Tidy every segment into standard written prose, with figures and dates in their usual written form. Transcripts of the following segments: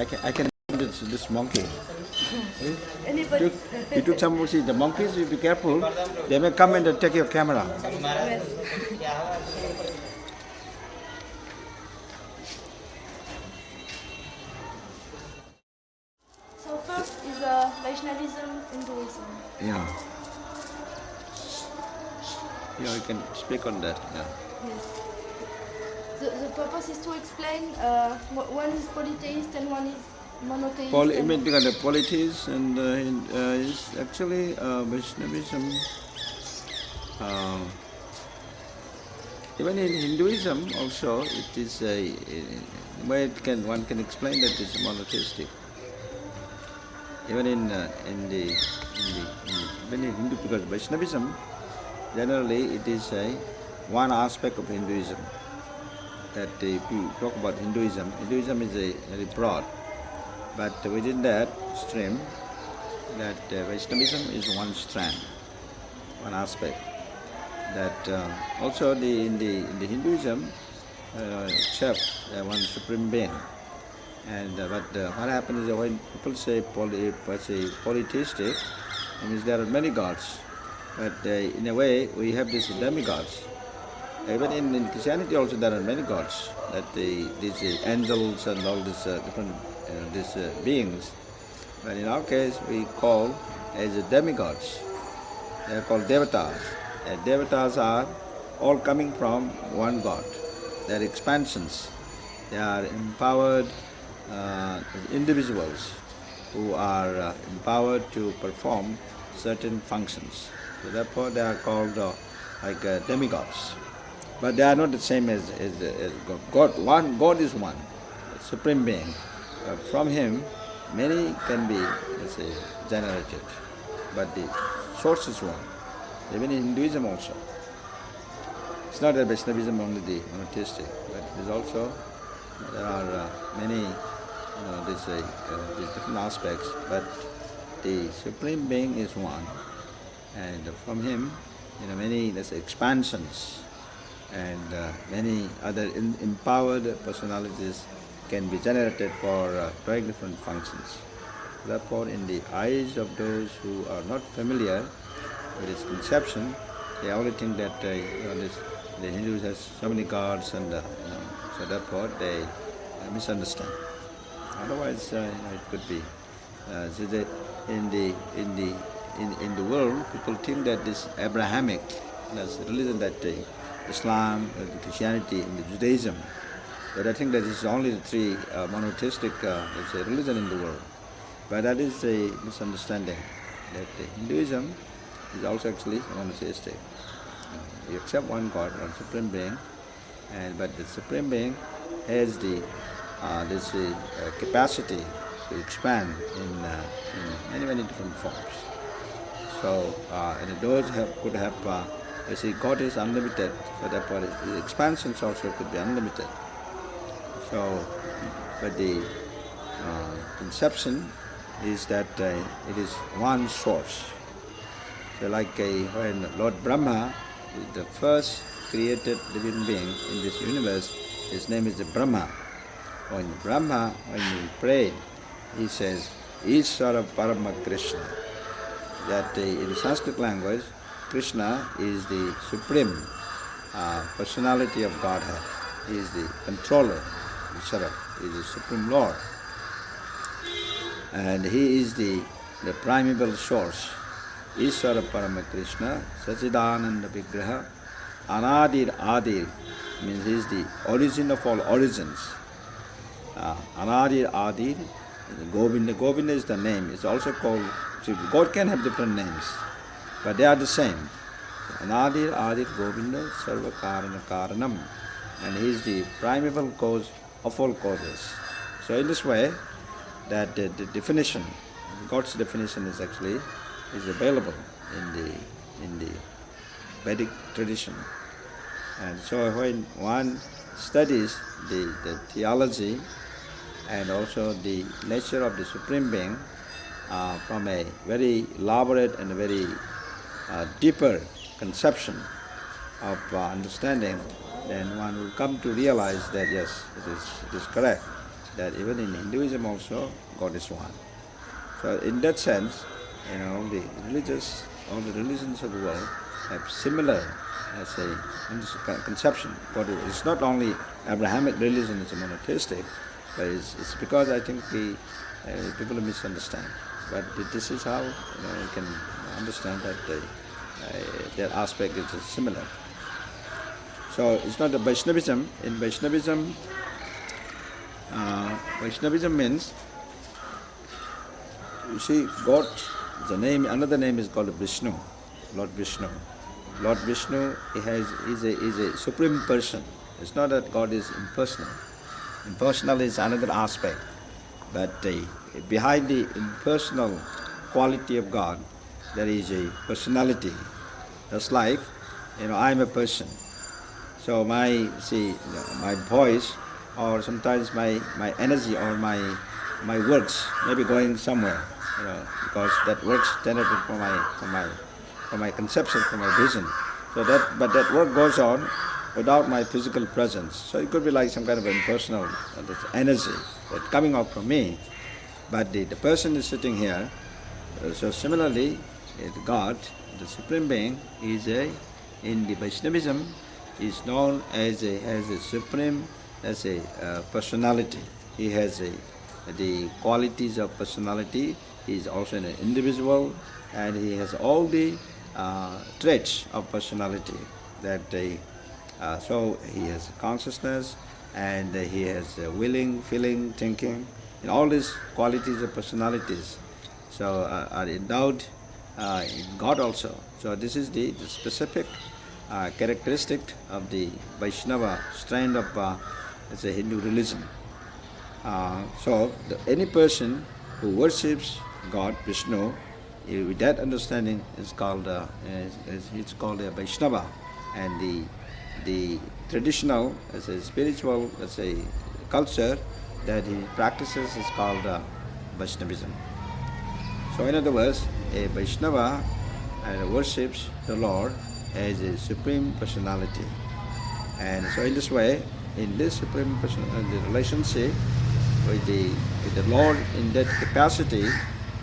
I can this monkey. Anybody? You took some see the monkeys. You be careful. They may come and take your camera. Yes. So first is Vaishnavism, Hinduism. Yeah. Yeah, you can speak on that. Yeah. Yes. The purpose is to explain one is polytheist and one is monotheist. I mean, because the politics and is actually Vaishnavism. Even in Hinduism also, it is a way one can explain that it's monotheistic. Even in even in Hindu, because Vaishnavism generally it is a one aspect of Hinduism. That if you talk about Hinduism, Hinduism is a very broad, but within that stream, that Vaishnavism is one strand, one aspect. That also in the Hinduism, except one supreme being. And what happens is when people say polytheistic, it means there are many gods. But in a way, we have these demigods. Even in Christianity also there are many gods. That these angels and all these different these beings. But in our case, we call as demigods. They are called devatas. And devatas are all coming from one God. They are expansions. They are empowered individuals who are empowered to perform certain functions. So therefore they are called like demigods. But they are not the same as God. God is one, supreme being. From him, many can be, let's say, generated. But the source is one. Even in Hinduism also. It's not that Vaishnavism only the monotheistic, but there's also, there are many these different aspects, but the Supreme Being is one, and from him, many, let's say, expansions and many other empowered personalities can be generated for very different functions. Therefore, in the eyes of those who are not familiar with its conception, they only think that the Hindus has so many gods, and so therefore they misunderstand. Otherwise, it could be. In the world, people think that this Abrahamic, that's religion, that Islam, Christianity, and Judaism, but I think that it's only the three monotheistic religion in the world. But that is a misunderstanding. That Hinduism is also actually monotheistic. You accept one God, one supreme being, but the supreme being has the this capacity to expand in many different forms. So and those could have, you see, God is unlimited, so therefore the expansions also could be unlimited. So, but the conception is that it is one source. So like when Lord Brahma is the first created living being in this universe, his name is the Brahma. When Brahma, when he prayed, he says, Ishvara Parama Krishna. That in Sanskrit language, Krishna is the supreme personality of Godhead. He is the controller, Ishvara, he is the supreme Lord. And he is the primeval source. Ishvara Parama Krishna, Sachidananda Vigraha, Anadir Adir, means he is the origin of all origins. Anadir Adir, Govinda. Govinda is the name. It's also called, see, God can have different names, but they are the same. Anadir Adir Govinda Sarva Karana Karanam, and he is the primeval cause of all causes. So in this way, that the definition, God's definition is actually available in the Vedic tradition. And so when one studies the theology and also the nature of the Supreme Being from a very elaborate and a very deeper conception of understanding, then one will come to realize that yes, it is correct. that even in Hinduism also God is one. So in that sense, the all the religions of the world have similar, let's say, conception. But it's not only Abrahamic religion is monotheistic, but it's because I think the people misunderstand. But this is how you can understand that their aspect is similar. So it's not a Vaishnavism. In Vaishnavism, Vaishnavism means, you see, God, another name is called Vishnu, Lord Vishnu. Lord Vishnu is a supreme person. It's not that God is impersonal. Impersonal is another aspect. But behind the impersonal quality of God, there is a personality. Just like, I'm a person. So my voice, or sometimes my energy or my words may be going somewhere, because that words generated from my conception, from my vision. But that work goes on without my physical presence. So it could be like some kind of impersonal energy that coming out from me. But the person is sitting here. So similarly, God, the Supreme Being, in the Vaishnavism, is known as a supreme, as a personality. He has the qualities of personality. He is also an individual, and he has all the traits of personality. So he has consciousness, and he has willing, feeling, thinking, and all these qualities of personalities. So are endowed in God also. So this is the specific characteristic of the Vaishnava strain of Hindu religion. So any person who worships God, Vishnu, with that understanding is called it's called a Vaishnava, and the traditional, as a spiritual, culture that he practices is called Vaishnavism. So in other words, a Vaishnava worships the Lord as a supreme personality. And so in this way, in this supreme the relationship with the Lord in that capacity,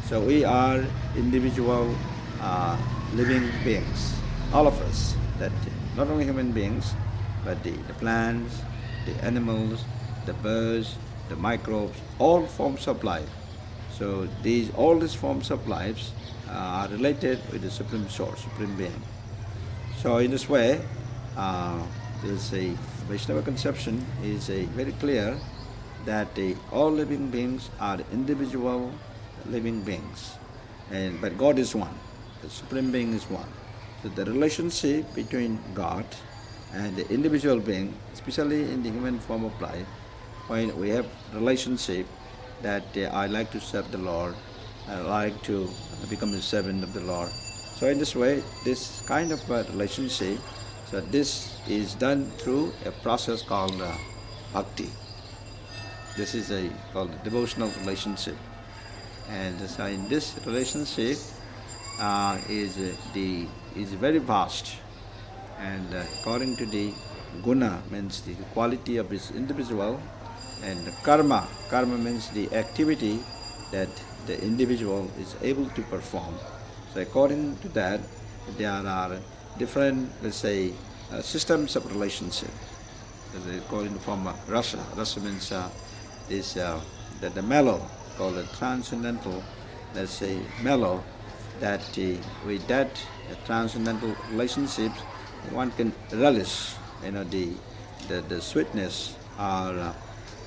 so we are individual living beings, all of us, that not only human beings, but the plants, the animals, the birds, the microbes, all forms of life. So all these forms of lives are related with the Supreme Source, Supreme Being. So in this way, there's a Vaishnava conception is very clear that all living beings are individual living beings, but God is one. The Supreme Being is one. So the relationship between God and the individual being, especially in the human form of life, when we have relationship that I like to serve the Lord, I like to become a servant of the Lord. So in this way, this kind of relationship, so this is done through a process called bhakti. This is called a devotional relationship. And so in this relationship is very vast. And according to the guna, means the quality of this individual, and the karma means the activity that the individual is able to perform. So according to that, there are different, systems of relationship. According from rasa. Rasa means the mellow, called a transcendental, mellow, that with that transcendental relationships, one can relish, the sweetness, or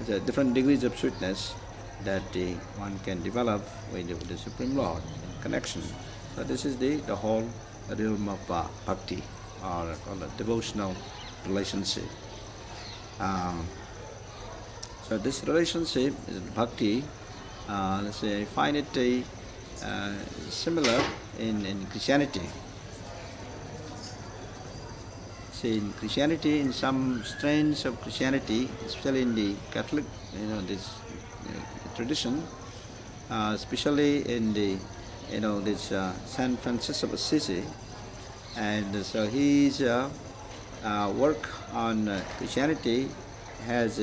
the different degrees of sweetness that one can develop with the Supreme Lord in connection. So this is the whole realm of bhakti, or called a devotional relationship. So this relationship is bhakti. I find it similar in Christianity. See, in Christianity, in some strains of Christianity, especially in the Catholic, this tradition, especially in the, this Saint Francis of Assisi, and so his work on Christianity has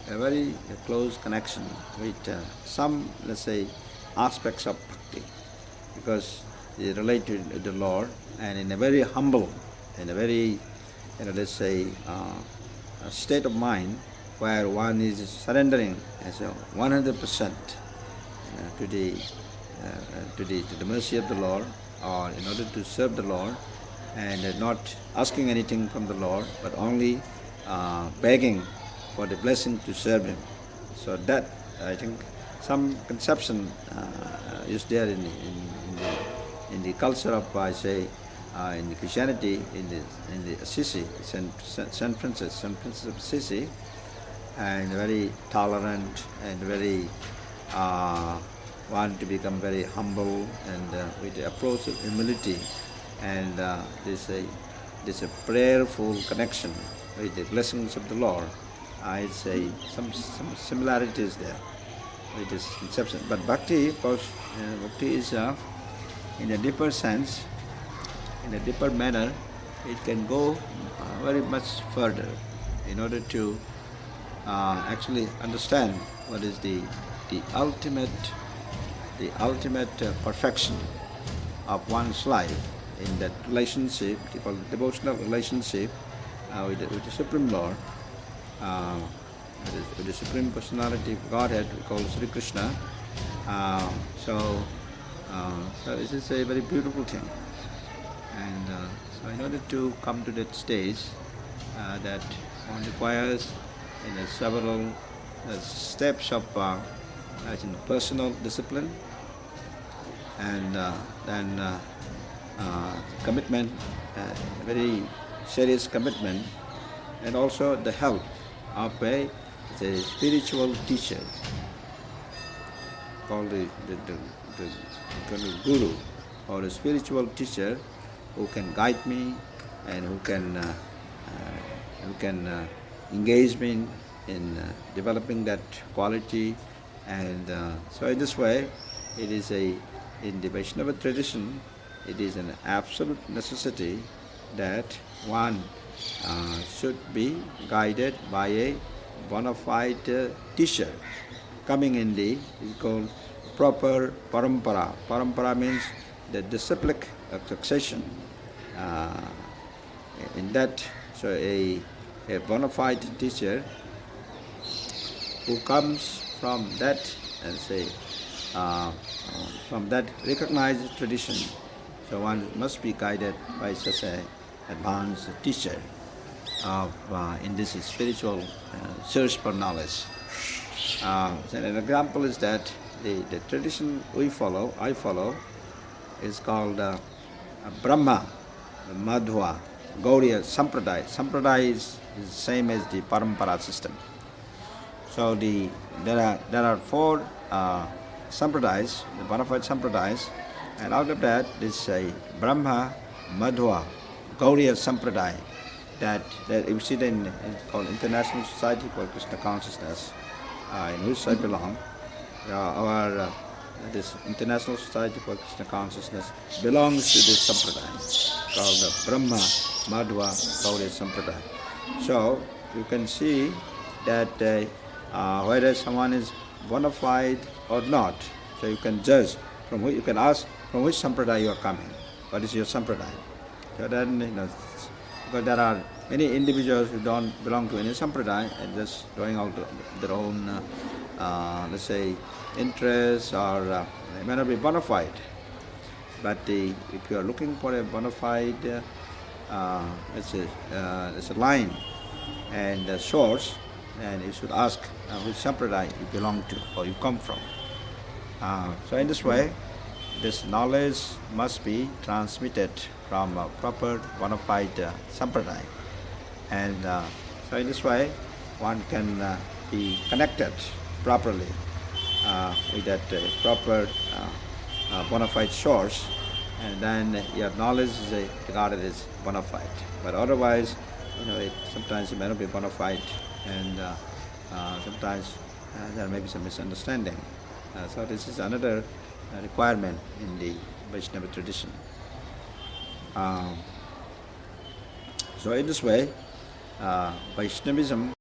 a very close connection with some, let's say, aspects of bhakti, because they relate to the Lord, and in a very humble, in a very, let's say, a state of mind where one is surrendering as a 100% to the mercy of the Lord, or in order to serve the Lord, and not asking anything from the Lord, but only begging for the blessing to serve Him. So that, I think, some conception is there in the culture of, I say, in the Christianity, in the Assisi, Saint Francis of Assisi, and very tolerant and very want to become very humble, and with the approach of humility, and there's a prayerful connection with the blessings of the Lord. I'd say some similarities there with this conception. But bhakti, of course, bhakti is in a deeper sense, in a deeper manner. It can go very much further in order to actually understand what is the ultimate perfection of one's life in that relationship, they call it devotional relationship with the Supreme Lord, with the Supreme Personality of Godhead, we call Sri Krishna. So this is a very beautiful thing. And so in order to come to that stage, that one requires several steps of personal discipline, and then commitment, very serious commitment, and also the help of a spiritual teacher called the guru, or a spiritual teacher who can guide me and who can engage me in developing that quality. And so in this way, it is in the Vaishnava tradition, it is an absolute necessity that one should be guided by a bona fide teacher, coming in is called proper parampara. Parampara means the disciplic succession. In that, so a bona fide teacher who comes from that, and say, from that recognized tradition, so one must be guided by such an advanced teacher of in this spiritual search for knowledge. So an example is that the tradition I follow, is called Brahma, Madhva, Gauriya Sampradaya. Sampradaya is the same as the Parampara system. So there are four sampradayas, the bona fide sampradayas, and out of that this Brahma, Madhva, Gauriya Sampradaya, that you see it's called International Society for Krishna Consciousness, in which I belong. This International Society for Krishna Consciousness belongs to this sampradaya called the Brahma, Madhva, Gauriya Sampradaya. So you can see that whether someone is bona fide or not, so you can judge you can ask from which sampradaya you are coming. What is your sampradaya? So then, because there are many individuals who don't belong to any sampradaya and just doing out their own, let's say, interests, or they may not be bona fide. But if you are looking for a bona fide, let's say, there's a line and a source, and you should ask which sampradaya you belong to or you come from. So in this way, this knowledge must be transmitted from a proper bona fide sampradaya. And so in this way, one can be connected properly with that proper bona fide source, and then your knowledge is regarded as bona fide. But otherwise, sometimes it may not be bona fide, and sometimes there may be some misunderstanding. So this is another requirement in the Vaishnava tradition. So in this way, Vaishnavism